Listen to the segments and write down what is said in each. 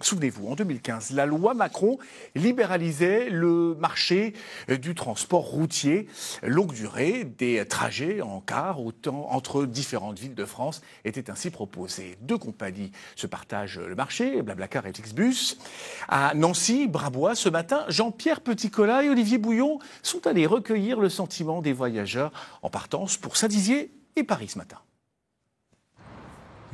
Souvenez-vous, en 2015, la loi Macron libéralisait le marché du transport routier longue durée. Des trajets en car entre différentes villes de France étaient ainsi proposés. Deux compagnies se partagent le marché, Blablacar et Flixbus. À Nancy, Brabois, ce matin, Jean-Pierre Petit-Colas et Olivier Bouillon sont allés recueillir le sentiment des voyageurs en partance pour Saint-Dizier et Paris ce matin.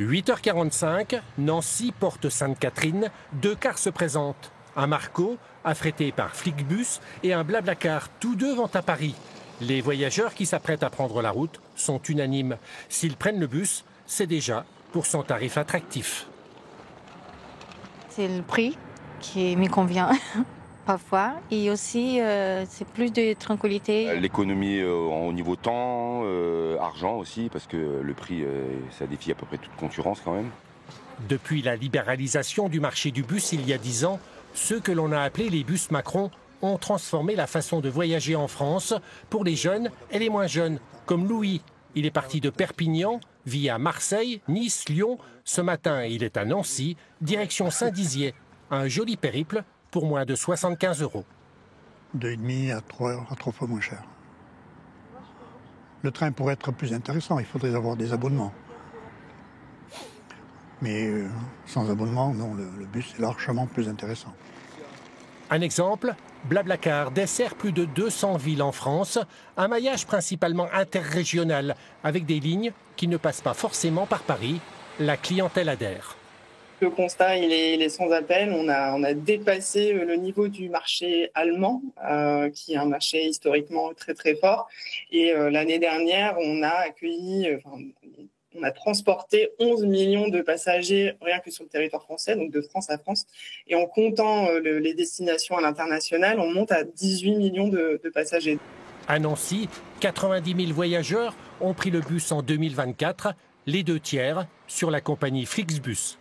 8h45, Nancy, Porte Sainte-Catherine, deux cars se présentent. Un Marco, affrété par Flixbus, et un Blablacar, tous deux vont à Paris. Les voyageurs qui s'apprêtent à prendre la route sont unanimes. S'ils prennent le bus, c'est déjà pour son tarif attractif. C'est le prix qui me convient parfois, et aussi c'est plus de tranquillité. L'économie au niveau temps, argent aussi, parce que le prix, ça défie à peu près toute concurrence quand même. Depuis la libéralisation du marché du bus il y a 10 ans, ceux que l'on a appelés les bus Macron ont transformé la façon de voyager en France pour les jeunes et les moins jeunes, comme Louis. Il est parti de Perpignan, vit à Marseille, Nice, Lyon. Ce matin, il est à Nancy, direction Saint-Dizier. Un joli périple pour moins de 75 €. 2,5 à 3 fois moins cher. Le train pourrait être plus intéressant, il faudrait avoir des abonnements. Mais sans abonnement, non, le bus est largement plus intéressant. Un exemple, Blablacar dessert plus de 200 villes en France, un maillage principalement interrégional, avec des lignes qui ne passent pas forcément par Paris. La clientèle adhère. Le constat, il est sans appel. On a dépassé le niveau du marché allemand, qui est un marché historiquement très très fort. Et l'année dernière, on a transporté 11 millions de passagers rien que sur le territoire français, donc de France à France. Et en comptant les destinations à l'international, on monte à 18 millions de passagers. À Nancy, 90 000 voyageurs ont pris le bus en 2024, les 2 tiers sur la compagnie Flixbus.